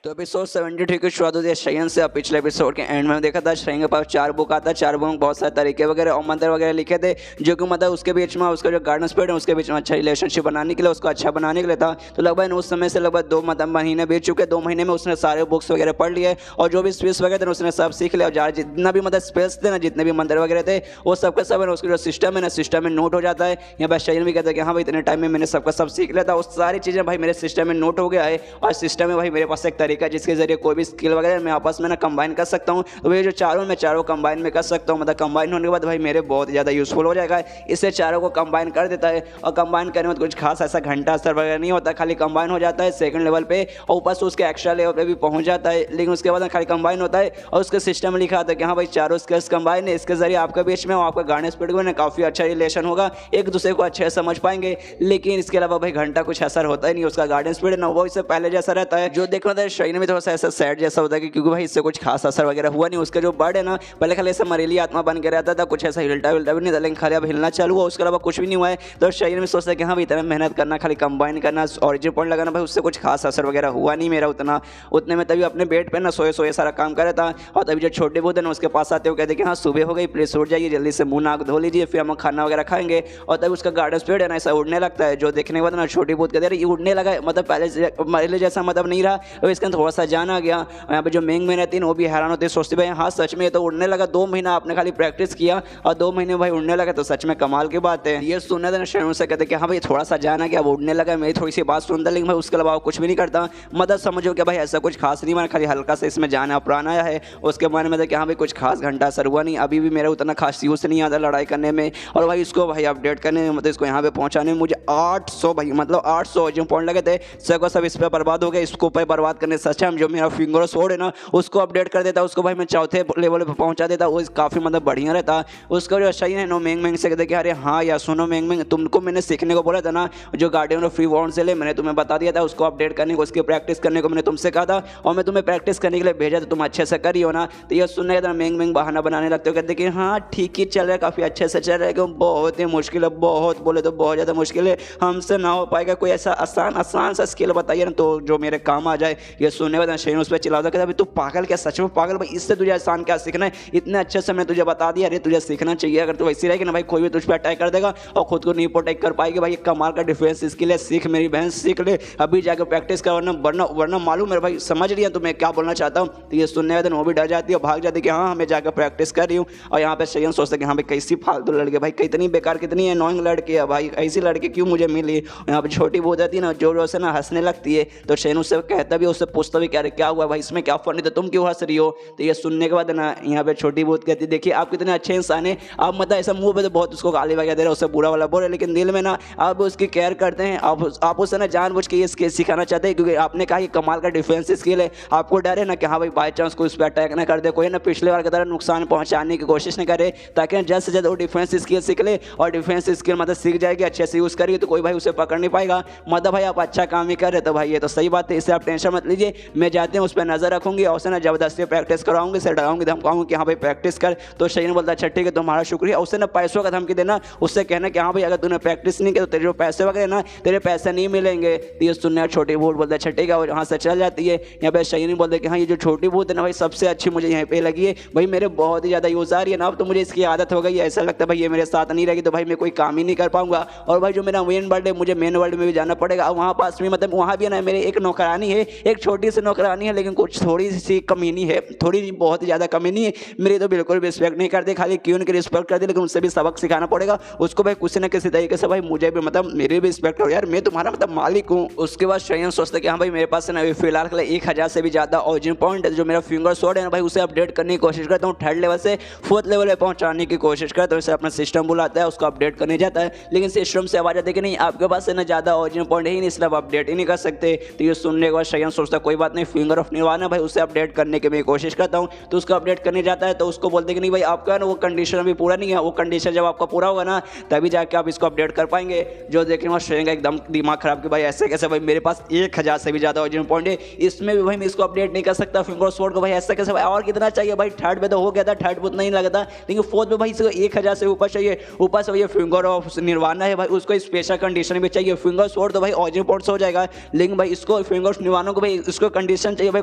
तो एपिसोड 73 की शुरुआत होती है शयन से। अब पिछले एपिसोड के एंड में देखा था शयन के पास 4 बुक आता है। 4 बुक में बहुत सारे तरीके वगैरह और मंत्र वगैरह लिखे थे, जो कि मतलब उसके बीच में उसका जो गार्डन स्पिरिट है उसके बीच में अच्छा रिलेशनशिप बनाने के लिए, उसको अच्छा बनाने के लिए था। तो लगभग उस समय से लगभग 2 महीने बीत चुके। 2 महीने में उसने सारे बुक्स वगैरह पढ़ लिए और जो भी स्पेस वगैरह थे उसने सब सीख लिया। और जितना भी मतलब स्पेस थे ना, जितने भी मंत्र वगैरह थे वो सबका सब है उसका जो सिस्टम है ना, सिस्टम में नोट हो जाता है। यहाँ पर शयन भी कहता है कि हाँ भाई इतने टाइम में मैंने सबका सब सीख लिया था। उस सारी चीज़ें भाई मेरे सिस्टम में नोट हो गया है और सिस्टम में भाई मेरे पास एक तरीका है जिसके जरिए कोई भी स्किल वगैरह मैं आपस में ना कंबाइन कर सकता हूँ। तो ये जो चारों कंबाइन में कर सकता हूँ, मतलब कंबाइन होने के बाद भाई मेरे बहुत ज़्यादा यूजफुल हो जाएगा। इससे चारों को कंबाइन कर देता है और कंबाइन करने में कुछ खास ऐसा घंटा असर वगैरह नहीं होता, खाली कंबाइन हो जाता है सेकंड लेवल पे और ऊपर से उसके एक्स्ट्रा लेवल पे भी पहुंच जाता है। लेकिन उसके बाद खाली कंबाइन होता है और उसके सिस्टम में लिखा आता है कि हाँ भाई चारों स्किल्स कंबाइन है। इसके जरिए आपके बीच में आपका गार्डन स्पिरिट में काफ़ी अच्छा रिलेशन होगा, एक दूसरे को अच्छे से समझ पाएंगे। लेकिन इसके अलावा भाई घंटा कुछ असर होता ही नहीं, उसका गार्डन स्पिरिट ना वो इससे पहले जैसा रहता है। जो देखना था शयन में थोड़ा सा ऐसा सैड जैसा होता है क्योंकि भाई इससे कुछ खास असर वगैरह हुआ नहीं। उसका जो बर्ड है ना पहले खाली ऐसा मरेली आत्मा बन के रहता था, कुछ ऐसा हिलता भी नहीं था, लेकिन खाली अब हिलना चालू हुआ, उसके अलावा कुछ भी नहीं हुआ है। तो शयन में सोचता है कि हाँ भाई इतना मेहनत करना, खाली कंबाइन करना, ऑरिजिन पॉइंट लगाना, भाई उससे कुछ खास असर वगैरह हुआ नहीं मेरा उतने में। तभी अपने बेड पर ना सोए सारा काम कर रहा था और तभी जो छोटे बूढ़े ना उसके पास आते हुए कहते कि हाँ सुबह हो गई, प्लीज उठ जाइए, जल्दी से मुंह नाक धो लीजिए, फिर हम खाना वगैरह खाएंगे। और तभी उसका गार्डन स्पिरिट है ना ऐसा उड़ने लगता है, जो देखने के बाद ना छोटी बूढ़ कहते ये उड़ने लगा, मतलब पहले जैसा मतलब नहीं रहा। और इसके अंदर थोड़ा सा जान आ गया। यहाँ पे जो मेंग में रहती है वो भी हैरान होती है, सोचती भाई हाँ सच में तो उड़ने लगा। 2 महीना आपने खाली प्रैक्टिस किया और 2 महीने भाई उड़ने लगा, तो सच में कमाल की बात है। ये सुनने थे ना शयन से कहते कि हाँ भाई थोड़ा सा जाना क्या उड़ने लगा, मेरी थोड़ी सी बात सुनता, लेकिन भाई उसके अलावा कुछ भी नहीं करता। मतलब समझो कि भाई ऐसा कुछ खास नहीं, मैंने खाली हल्का से इसमें जाना पुराना है। उसके बारे में कि हाँ भाई कुछ खास घंटा असर हुआ नहीं, अभी भी मेरा उतना खास यूज नहीं आता लड़ाई करने में। और भाई इसको भाई अपडेट करने में, मतलब इसको यहाँ पे पहुँचाने में मुझे 800 भाई मतलब 800 जो पॉइंट लगे थे सब सब इस पर बर्बाद हो गए। इसको पर बर्बाद करने से अच्छा जो मेरा फिंगर स्वॉर्ड है ना उसको अपडेट कर देता, उसको भाई मैं चौथे लेवल पे पहुंचा देता, वो काफ़ी मतलब बढ़िया रहता। उसका जो सही है नो मेंग से कहते कि अरे हाँ यार सुनो मेंग तुमको मैंने सीखने को बोला था ना, जो गार्डियन ऑफ फ्री वॉन्ड से ले मैंने तुम्हें बता दिया था, उसको अपडेट करने को, उसकी प्रैक्टिस करने को मैंने तुमसे कहा था और मैं तुम्हें प्रैक्टिस करने के लिए भेजा था, तुम अच्छे से करियो ना। तो ये सुनने का मेंग बहाना बनाने लगते हो, कहते कि हाँ ठीक ही चल रहा है, काफ़ी अच्छे से चल रहा है, क्यों बहुत ही मुश्किल है, बहुत बोले तो बहुत ज़्यादा मुश्किल है, हमसे ना हो पाएगा, कोई ऐसा आसान सा स्किल बताइए ना तो जो मेरे काम आ जाए। ये सुनने के बाद शयन उस पर चिल्लाता कहता तू पागल क्या, सच में पागल भाई, इससे तुझे आसान क्या सीखना है, इतने अच्छे से मैं तुझे बता दिया, अरे तुझे सीखना चाहिए। अगर तू वैसी रहेगी ना भाई कोई भी तुझ पर अटैक कर देगा और खुद को नहीं प्रोटेक्ट कर पाएगी। भाई कमाल का डिफेंस स्किल है, सीख मेरी बहन सीख ले, अभी जाकर प्रैक्टिस कर, वरना मालूम है भाई, समझ रही है तो मैं क्या बोलना चाहता हूँ। तो ये सुनने के बाद वो भी डर जाती है, भाग जाती है कि हाँ हमें जाकर प्रैक्टिस कर रही हूँ। और यहाँ पे शयन सोचते कि हाँ भाई कैसी फालतू लड़के, भाई कितनी बेकार कितनी अनोइंग लड़की है भाई, ऐसी लड़की क्यों मुझे मिली। यहाँ पे छोटी बहुत जाती है ना जोर से ना हंसने लगती है, तो शयन उससे कहता भी, उससे पूछता भी क्या हुआ भाई इसमें क्या फनी, तो तुम क्यों हंस रही हो। तो ये सुनने के बाद ना यहाँ पे छोटी बहुत कहती देखिए आप कितने अच्छे इंसान हैं, आप मतलब ऐसा मुंह पे तो बहुत उसको गाली वगैरह दे रहे, उससे बुरा वाला बोल रहे, लेकिन दिल में ना आप उसकी केयर करते हैं, आप उसे ना जानबूझ के ये स्किल सिखाना चाहते हैं, क्योंकि आपने कहा कि कमाल का डिफेंस स्किल है। आपको डर है ना कि हाँ भाई बाई चांस कोई उस पर अटैक ना कर दे, कोई ना पिछले बार की तरह नुकसान पहुंचाने की कोशिश न करे, ताकि जल्द से जल्द वो डिफेंस स्किल सीख ले और डिफेंस स्किल मतलब सीख जाएगी, अच्छे से यूज़ करेगी तो कोई भाई उसे पकड़ नहीं पाएगा। मतलब भाई आप अच्छा काम ही कर रहे, तो भाई ये तो सही बात है, इससे आप टेंशन मत लीजिए, मैं जाते हैं उस पर नजर रखूंगी और उसे ना जबरदस्ती प्रैक्टिस कराऊंगी, से डराऊंगी, धमकाऊंगी कि हाँ भाई प्रैक्टिस कर। तो शयन बोलता अच्छा ठीक है तुम्हारा शुक्रिया। उसे ना पैसों का धमकी देना, उससे कहना कि हाँ भाई अगर तूने प्रैक्टिस नहीं की तो तेरे जो पैसे वगैरह ना तेरे पैसे नहीं मिलेंगे। तो ये सुनने छोटी बूढ़ बोलता अच्छा ठीक है, और यहाँ से चल जाती है। यहाँ पे शयन बोलते कि हाँ ये जो छोटी बूढ़ है ना भाई सबसे अच्छी मुझे यहाँ पे लगी है, भाई मेरे बहुत ही ज़्यादा यूज़ आ रही है ना, अब तो मुझे इसकी आदत हो गई है, ऐसा लगता है भाई ये मेरे साथ नहीं रहेगी तो भाई मैं कोई काम ही नहीं कर पाऊंगा। और भाई जो मेरा मेन वर्ल्ड है मुझे मेन वर्ल्ड में भी जाना पड़ेगा, वहाँ पास में मतलब वहाँ भी ना मेरे एक नौकरानी है, एक छोटी सी नौकरानी है, लेकिन कुछ थोड़ी सी कमीनी है, थोड़ी बहुत ही ज़्यादा कमीनी है, मेरी तो बिल्कुल भी रिस्पेक्ट नहीं करते, खाली क्यों उनकी रिस्पेक्ट करती, लेकिन उससे भी सबक सिखाना पड़ेगा उसको भाई किसी ना किसी तरीके से, भाई मुझे भी मतलब मेरी भी रिस्पेक्ट हो यार, मैं तुम्हारा मतलब मालिक हूँ। उसके बाद शयन सोचते कि हाँ भाई मेरे पास है ना फिलहाल के लिए 1000 से भी ज़्यादा ऑरिजिन पॉइंट है, जो मेरा फिंगर स्वॉर्ड है ना भाई उसे अपडेट करने की कोशिश करता हूँ, 3rd लेवल से 4th लेवल पे पहुँचाने की कोशिश करता हूँ। उसे अपना सिस्टम बुलाता है, उसको अपडेट करने जाता है, लेकिन सिस्टम से आवाज़ आती है कि नहीं आपके पास है ना ज़्यादा ऑरिजिन पॉइंट है ही नहीं, इसलिए आप अपडेट ही नहीं कर सकते। तो ये सुनने के बाद शयन सोचता कोई बात नहीं, फिंगर ऑफ निर्वाणा भाई उसे अपडेट करने की मैं कोशिश करता हूँ। तो उसको अपडेट करने जाता है तो उसको बोलते कि नहीं भाई आपका ना वो कंडीशन अभी पूरा नहीं है, वो कंडीशन जब आपका पूरा होगा ना तभी जाके आप इसको अपडेट कर पाएंगे। जो देखने में शयन का एकदम दिमाग खराब कि भाई ऐसे कैसे, भाई मेरे पास 1000 से भी ज़्यादा ऑरिजिन पॉइंट है, इसमें भी भाई मैं इसको अपडेट नहीं कर सकता फिंगर स्वॉर्ड को, भाई ऐसा कैसे, भाई और कितना चाहिए, भाई 3rd पे तो हो गया था, 3rd पे उतना ही लगा था, लेकिन 4th पे भाई इसको 1000 से ऊपर चाहिए, ऊपर से ये फिंगर ऑफ निर्वाणा है भाई उसको स्पेशल कंडीशन भी चाहिए, फिंगर स्वॉर्ड तो भाई ऑरिजिन पॉइंट्स हो जाएगा, लेकिन भाई इसको फिंगर ऑफ निर्वाणा को भाई उसको कंडीशन चाहिए भाई,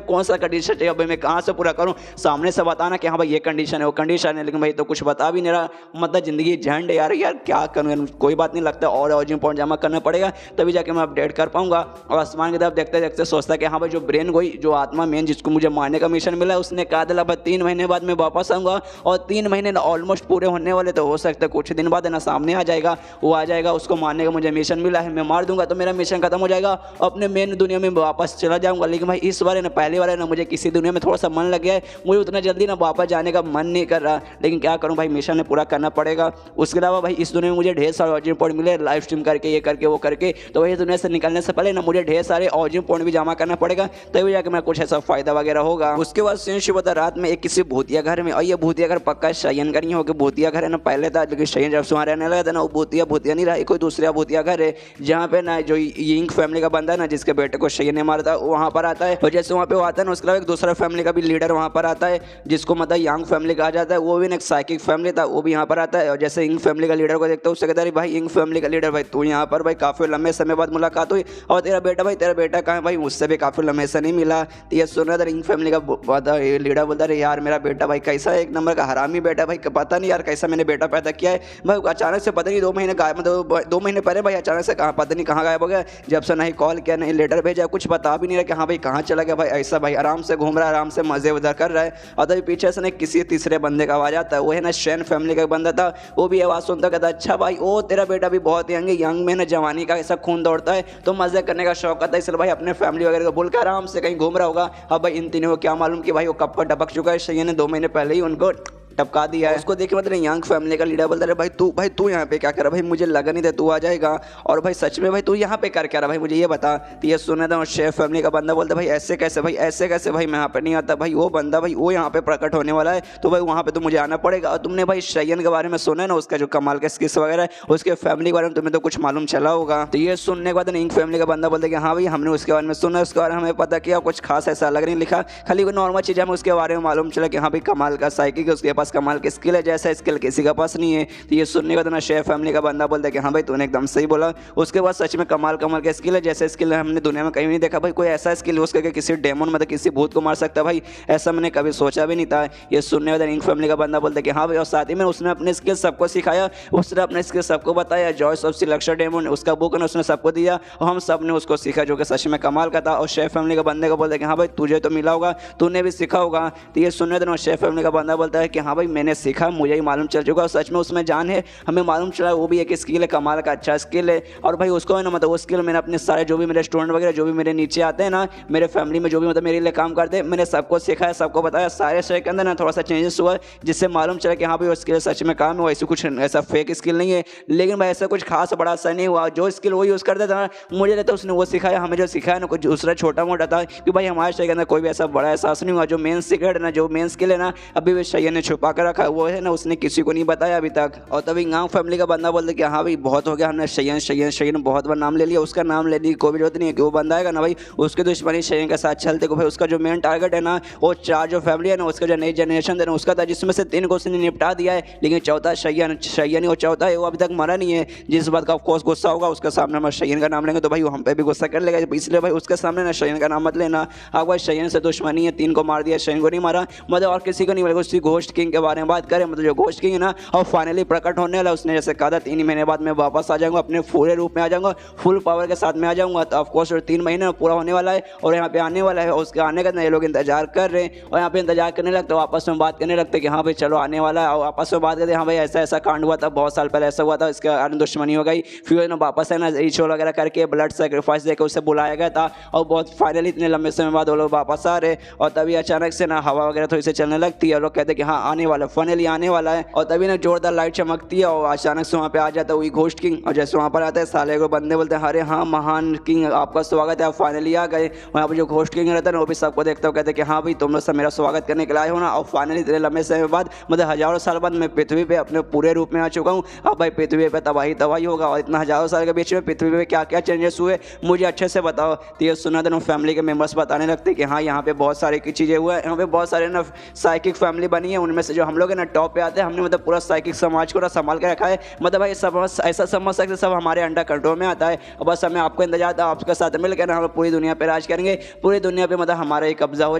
कौन सा कंडीशन चाहिए भाई, मैं कहाँ से पूरा करूँ, सामने से बताना कि हाँ भाई ये कंडीशन है वो कंडीशन है, लेकिन भाई तो कुछ बता भी नहीं रहा, मतलब जिंदगी झंड है यार, यार क्या करूँ यार, कोई बात नहीं, लगता है और ऑरिजिन पॉइंट जमा करना पड़ेगा तभी जाके मैं अपडेट कर पाऊंगा। और आसमान की तरफ देखते देखते सोचता कि हाँ भाई जो ब्रेन कोई जो आत्मा मेन जिसको मुझे मारने का मिशन मिला, उसने कहा था भाई 3 महीने बाद मैं वापस आऊंगा, और 3 महीने ऑलमोस्ट पूरे होने वाले, तो हो सकता है कुछ दिन बाद है ना सामने आ जाएगा, वो आ जाएगा, उसको मारने का मुझे मिशन मिला है, मैं मार दूंगा तो मेरा मिशन खत्म हो जाएगा, अपने मेन दुनिया में वापस चला जाऊंगा। लेकिन भाई इस बार है ना, पहली बार है ना, मुझे किसी दुनिया में थोड़ा सा मन लग गया है, मुझे उतना जल्दी ना वापस जाने का मन नहीं कर रहा, लेकिन क्या करूं भाई, मिशन ने पूरा करना पड़ेगा। उसके अलावा भाई इस दुनिया में मुझे ढेर सारे ऑरिजिन पॉइंट मिले लाइव स्ट्रीम करके, ये करके वो करके, तो भाई इस दुनिया से निकलने से पहले ना मुझे ढेर सारे ऑरिजिन पॉइंट भी जमा करना पड़ेगा, तभी जाकर मैं कुछ ऐसा फायदा वगैरह होगा। उसके बाद सुबह रात में एक किसी भूतिया घर में, और ये भूतिया घर पक्का शयन का नहीं होगा, भूतिया घर है ना पहले था, लेकिन शयन जब से वहाँ रहने लगा था ना, वो भूतिया नहीं रहा, कोई दूसरा भूतिया घर है, जहाँ पे ना जो यिंग फैमिली का बंदा है ना, जिसके बेटे को शयन ने मारा था, वहाँ पर आता है, और जैसे वहाँ पे वो आता है ना, उसके अलावा एक दूसरा फैमिली का भी लीडर वहाँ पर आता है, जिसको मतलब यांग फैमिली कहा जाता है, वो भी एक साइकिक फैमिली था, वो भी यहाँ पर आता है, और जैसे इंग फैमिली का लीडर को देखता है, उससे कहता है भाई इंग फैमिली का लीडर भाई तू यहाँ पर, भाई काफी लंबे समय बाद मुलाकात हुई, और तेरा बेटा कहाँ है भाई, उससे भी काफी लंबे से नहीं मिला। तो ये सुन रहा था इंग फैमिली का लीडर बोलता है यार मेरा बेटा भाई कैसा एक नंबर का हरामी बेटा भाई, पता नहीं यार कैसा मैंने बेटा पैदा किया है भाई, अचानक से पता नहीं 2 महीने गायब, मतलब 2 महीने पहले भाई अचानक से कहाँ पता नहीं कहाँ गायब हो गया, जब से नहीं कॉल किया नहीं लेटर भेजा, कुछ बता भी नहीं रहा कि हाँ भाई कहाँ चला गया भाई, ऐसा भाई आराम से घूम रहा है, आराम से मजे उधर कर रहा है। और तभी पीछे से ना किसी तीसरे बंदे का आवाज आता है, वो है ना शैन फैमिली का बंदा था, वो भी आवाज सुनता कहता अच्छा भाई ओ तेरा बेटा भी बहुत यंग है, यंग में ना जवानी का ऐसा खून दौड़ता है, तो मजे करने का शौक आता है, इसलिए भाई अपने फैमिली वगैरह को बोल कर आराम से कहीं घूम रहा होगा। अब भाई इन तीनों को क्या मालूम कि भाई वो कब का टपक चुका है, शयन ने 2 महीने पहले ही उनको टपका दिया है। उसको देखे मतलब यंग फैमिली का लीडर बोलता है भाई तू यहाँ पे क्या कर रहा भाई, मुझे लगा नहीं था तू आ जाएगा, और भाई सच में भाई तू यहाँ पे कर क्या रहा भाई मुझे ये बता। तो ये सुना था शेफ फैमिली का बंदा बोलता भाई ऐसे कैसे भाई मैं यहाँ पे नहीं आता भाई, वो बंदा भाई वो यहाँ पे प्रकट होने वाला है, तो भाई वहाँ पे तो मुझे आना पड़ेगा। और तुमने भाई शयन के बारे में सुना है ना, उसका जो कमाल का स्किल्स वगैरह उसके फैमिली के बारे में तुम्हें तो कुछ मालूम चला होगा। तो ये सुनने के बाद यंग फैमिली का बंदा बोलता है कि हाँ भाई हमने उसके बारे में सुना, उसके बारे में हमें पता किया, कुछ खास ऐसा अलग नहीं लिखा, खाली कोई नॉर्मल चीज़ हमें उसके बारे में मालूम चला कि हाँ भाई कमाल का साइकिल है, उसके पास कमाल की स्किल है, जैसा स्किल किसी का पास नहीं है। तो ये सुनने का तो ना शेफ फैमिली का बंदा बोलता है कि हाँ भाई तूने एकदम सही बोला, उसके बाद सच में कमाल का स्किल है, जैसे स्किल हमने दुनिया में कहीं नहीं देखा भाई, कोई ऐसा स्किल यूज करके किसी डेमन मतलब किसी भूत को मार सकता है भाई, ऐसा मैंने कभी सोचा भी नहीं था। ये सुनने वाला इंग फैमिली का बंदा बोलता है कि हाँ भाई, और साथ ही में उसने अपने स्किल सबको सिखाया, उसने अपने स्किल सबको बताया, जॉयस ऑफ सिलेक्शन डेमन उसका बुक है उसने सबको दिया, और हम सब ने उसको सीखा, जो कि सच में कमाल का था। और शेफ फैमिली का बंदे को बोलता है कि हाँ भाई तुझे तो मिला होगा, तूने भी सीखा होगा। तो ये सुनने देना शेफ फैमिली का बंदा बोलता है कि हाँ भाई मैंने सीखा, मुझे ही मालूम चल चुका, सच में उसमें जान है, हमें मालूम चला वो भी एक स्किल है, कमाल का अच्छा स्किल है। और भाई उसको है ना मतलब वो स्किल मैंने अपने सारे जो भी मेरे स्टूडेंट वगैरह जो भी मेरे नीचे आते हैं ना, मेरे फैमिली में जो भी मतलब मेरे लिए काम करते हैं, मैंने सबको सिखाया, सबको बताया, सारे शहर के अंदर ना थोड़ा सा चेंजेस हुआ, जिससे मालूम चला कि हाँ भाई वो स्किल सच में काम है, वैसे कुछ ऐसा फेक स्किल नहीं है। लेकिन भाई ऐसा कुछ खास बड़ा सा नहीं हुआ, जो स्किल वो यूज़ करता था मुझे लगता है उसने वो सिखाया, हमें जो सिखाया ना कुछ दूसरा छोटा मोटा था, कि भाई हमारे शहर के अंदर कोई भी ऐसा बड़ा एहसास नहीं हुआ। जो मेन सीक्रेट है ना, जो मेन स्किल है ना, अभी भी शैयन ने छुपा कर रखा है, वो है ना उसने किसी को नहीं बताया अभी तक। और तभी गांव फैमिली का बंदा बोलते कि हाँ भाई बहुत हो गया, हमने शयन बहुत बार नाम ले लिया, उसका नाम लेने की कोई जरूरत नहीं है, कि वो बंदा आएगा ना भाई उसके दुश्मनी शयन के साथ चलते को भाई, उसका जो मेन टारगेट है ना वो 4 जो फैमिली है ना, उसका जो नई जनरेशन है ना उसका था, जिसमें से 3 को उसने निपटा दिया है, लेकिन चौथा शयन वो चौथा है वो अभी तक मरा नहीं है। जिस बात का ऑफकोर्स गुस्सा होगा उसके सामने हम शयन का नाम लेंगे तो भाई वो हम पे भी गुस्सा कर लेगा, इसलिए भाई उसके सामने ना शयन का नाम मत लेना। अब भाई शयन से दुश्मनी है, 3 को मार दिया, शयन को नहीं मारा, मतलब और किसी को नहीं मारा। उसी घोस्ट किंग के बारे में बात करें, मतलब जो घोस्ट किंग है ना और फाइनली प्रकट होने वाला, उसने जैसे कहा था 3 महीने बाद मैं वापस आ जाऊंगा, अपने पूरे रूप में आ जाऊंगा, फुल पावर के साथ में आ जाऊंगा। तो ऑफकोर्स 3 महीने पूरा होने वाला है और यहाँ पे आने वाला है, और उसके आने का ये लोग इंतजार कर रहे हैं, और यहाँ पे इंतजार करने लगते, आपस में बात करने लगते कि हाँ भाई चलो आने वाला है, और आपस में बात करते हाँ भाई ऐसा ऐसा कांड हुआ था, बहुत साल पहले ऐसा हुआ था, इसके कारण दुश्मनी हो गई, फिर ना वापस है ना रिचुअल वगैरह करके ब्लड सेक्रीफाइस देकर उसे बुलाया गया था, और बहुत फाइनली इतने लंबे समय बाद वो लोग वापस आ रहे। और तभी अचानक से ना हवा वगैरह थोड़ी सी चलने लगती है, और लोग कहते हैं कि हाँ आने वाला, फाइनली आने वाला है। और तभी ना जोरदार लाइट चमकती है, और अचानक से वहाँ पे आ जाता है वही घोस्ट किंग, और जैसे वहाँ पर आता है साले को बंदे बोलते हैं अरे हाँ महान किंग आपका स्वागत है, आप फाइनली आ गए। वहाँ पर जो घोस्ट किंग रहता है ना वो भी सबको देखता हो, कहते हैं कि हाँ भाई तुम लोग सब मेरा स्वागत करने के लिए आए हो ना, और फाइनली इतने लंबे समय बाद मतलब हजारों साल बाद मैं पृथ्वी पे अपने पूरे रूप में आ चुका हूँ। अब भाई पृथ्वी पे तबाही होगा, और इतना हजारों साल के बीच में पृथ्वी पे क्या क्या चेंजेस हुए मुझे अच्छे से बताओ। तो ये सुना था फैमिली के मेंबर्स बताने लगते कि हाँ यहाँ पे बहुत सारी चीज़ें हुआ है, यहाँ पे बहुत सारे ना साइकिक फैमिली बनी है, उनमें से से जो हम लोग है ना टॉप पे आते हैं, हमने मतलब पूरा साइकिक समाज को ना संभाल के रखा है। मतलब भाई सब ऐसा समझ सकते सब हमारे अंडर कंट्रोल में आता है और बस हमें आपको इंतजार था, आपके साथ मिलकर ना हम पूरी दुनिया पे राज करेंगे, पूरी दुनिया पे मतलब हमारा ही कब्जा हो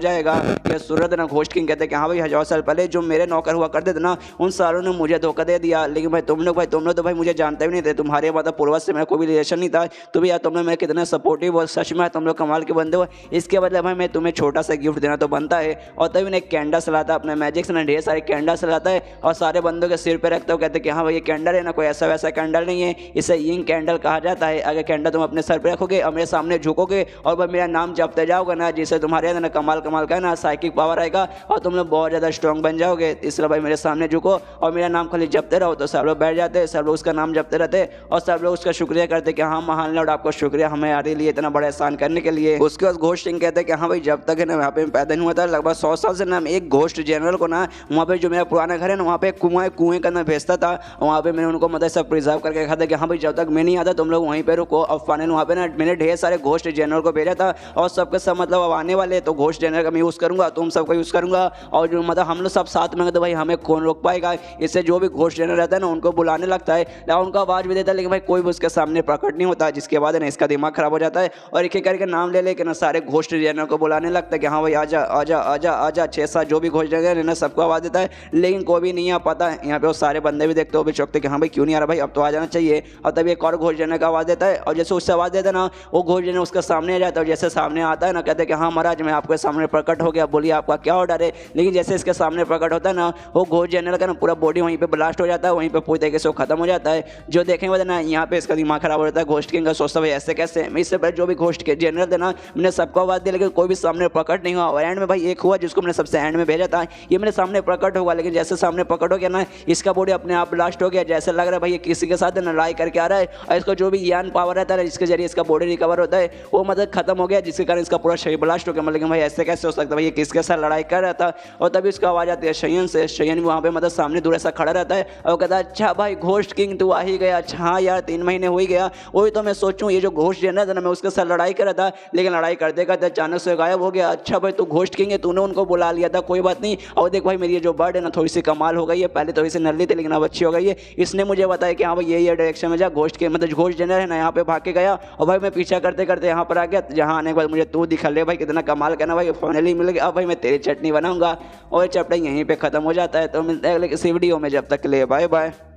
जाएगा। ये सूरत ना घोस्ट किंग कहते हैं कि हाँ भाई 1000 साल पहले जो मेरे नौकर हुआ करते थे ना, उन सारों ने मुझे धोखा दे दिया। लेकिन भाई तुम लोग तो भाई मुझे जानते भी नहीं थे, तुम्हारे मतलब पूर्वज से मेरा कोई भी रिलेशन नहीं था। तो भी यार तुमने मैं कितने सपोर्टिव और सच में तुम लोग कमाल के बंदे हो। इसके बदले भाई मैं तुम्हें छोटा सा गिफ्ट देना तो बनता है। और तभी उन्हें कैंडल चलाता है, अपने मैजिक से ना ढेर सारे कैंडल चलाता है और सारे बंदों के सिर पे रखता है। कहते हैं कि हाँ भाई ये कैंडल है ना, कोई ऐसा वैसा कैंडल नहीं है, इसे यिंग कैंडल कहा जाता है। अगर कैंडल तुम अपने सर पे रखोगे और मेरे सामने झुकोगे और भाई मेरा नाम जपते जाओगे ना, जिससे तुम्हारे अंदर ना कमाल कमाल का ना साइकिक पावर आएगा और तुम लोग बहुत ज़्यादा स्ट्रॉन्ग बन जाओगे। इसलिए भाई मेरे सामने झुको और मेरा नाम खाली जपते रहो। तो सब लोग बैठ जाते, सब लोग उसका नाम जपते रहते और सब लोग उसका शुक्रिया करते कि हाँ महान लॉर्ड आपको शुक्रिया हमारे लिए इतना बड़ा एहसान करने के लिए। उसके बाद घोस्ट किंग कहते हैं कि हाँ भाई जब तक है ना यहाँ पे पैदा नहीं हुआ था, लगभग 100 साल से ना एक घोस्ट जनरल को ना वहाँ पे जो मेरा पुराना घर है ना वहाँ पे कुएं का ना भेजता था। वहाँ पे मैंने उनको मतलब सब प्रिजर्व करके रखा था कि हाँ भाई जब तक मैं नहीं आता तुम लोग वहीं पे रुको। और फाइनल वहाँ पे ना मैंने ढेर सारे घोस्ट जनरल को भेजा था और सबके सब मतलब अब आने वाले तो घोस्ट जनरल का मैं यूज़ करूँगा, तुम सबका यूज़ करूँगा और जो मतलब हम लोग सब साथ में तो भाई हमें कौन रोक पाएगा। इससे जो भी घोस्ट जनरल रहता है ना उनको बुलाने लगता है, उनका आवाज़ भी देता है, लेकिन भाई कोई भी उसके सामने प्रकट नहीं होता। जिसके बाद ना इसका दिमाग खराब हो जाता है और एक एक करके नाम ले लेके ना सारे घोस्ट जनरल को बुलाने लगता है कि हाँ भाई आजा आजा आजा आजा। 6-7 जो भी घोस्ट जनरल है ना सबको आवाज़ देता है, लेकिन कोई भी नहीं आ पाता। यहाँ पे वो सारे बंदे भी देखते हो भी चौकते कि हाँ भाई क्यों नहीं आ रहा भाई, अब तो आ जाना चाहिए। और तभी एक और घोस्ट जनरल का आवाज़ देता है और जैसे उससे आवाज़ देता है ना वो घोस्ट जनरल उसके सामने आ जाता है। जैसे सामने आता है ना कहते हैं कि हाँ महाराज मैं आपके सामने प्रकट हो गया, बोलिए आपका क्या ऑर्डर है। लेकिन जैसे इसके सामने प्रकट होता है ना वो घोस्ट जनरल का ना पूरा बॉडी वहीं पे ब्लास्ट हो जाता है, वहीं पे पूरी तरीके से वो खत्म हो जाता है। जो देखेंगे ना यहाँ पे इसका दिमाग खराब हो जाता है। घोस्ट किंग का सोचता भाई ऐसे कैसे, मैं इससे पहले जो भी घोस्ट के जनरल थे ना मैंने सबको आवाज़ दी लेकिन कोई भी सामने प्रकट नहीं हुआ। और एंड में भाई एक हुआ जिसको मैंने सबसे एंड में भेजा था, ये मेरे सामने प्रकट होगा। लेकिन जैसे सामने प्रकट हो गया ना इसका बॉडी अपने आप ब्लास्ट हो गया। जैसे लग रहा है भाई ये किसी के साथ लड़ाई करके आ रहा है और इसका जो भी ज्ञान पावर रहता है जिसके जरिए इसका बॉडी रिकवर होता है वो मतलब खत्म हो गया, जिसके कारण इसका पूरा शरीर ब्लास्ट हो गया। लेकिन भाई ऐसे कैसे हो सकता है, भाई ये किसके साथ लड़ाई कर रहा था। और तभी उसका आवाज़ आती है शयन से। शयन वहाँ पे मतलब सामने दूर ऐसा खड़ा रहता है और कहता है अच्छा भाई घोस्ट किंग तू आ ही गया। अच्छा हाँ यार 3 महीने हो ही गया। वही तो मैं सोचूं ये जो घोस्ट जनरल था ना मैं उसके साथ लड़ाई कर रहा था, लेकिन लड़ाई करते करते अचानक से गायब हो गया। अच्छा भाई तू घोस्ट किंग है, तूने उनको बुला लिया था, कोई बात नहीं। और देख भाई मेरी जो बर्ड है ना थोड़ी सी कमाल हो गई है, पहले थोड़ी सी नल्ली थी लेकिन अब अच्छी हो गई है। इसने मुझे बताया कि हाँ भाई ये डायरेक्शन में जा, घोस्ट के मतलब घोस्ट जनरल है ना यहाँ पे भाग के गया और भाई मैं पीछा करते करते यहाँ पर आ गया। जहाँ आने के बाद मुझे तू दिखा ले भाई कितना कमाल करना भाई, फाइनली मिल गया। अब भाई मैं तेरी चटनी बनाऊंगा और चैप्टर यहीं पे खत्म हो जाता है। तो मिलते हैं अगले किसी वीडियो में, जब तक के लिए बाय बाय।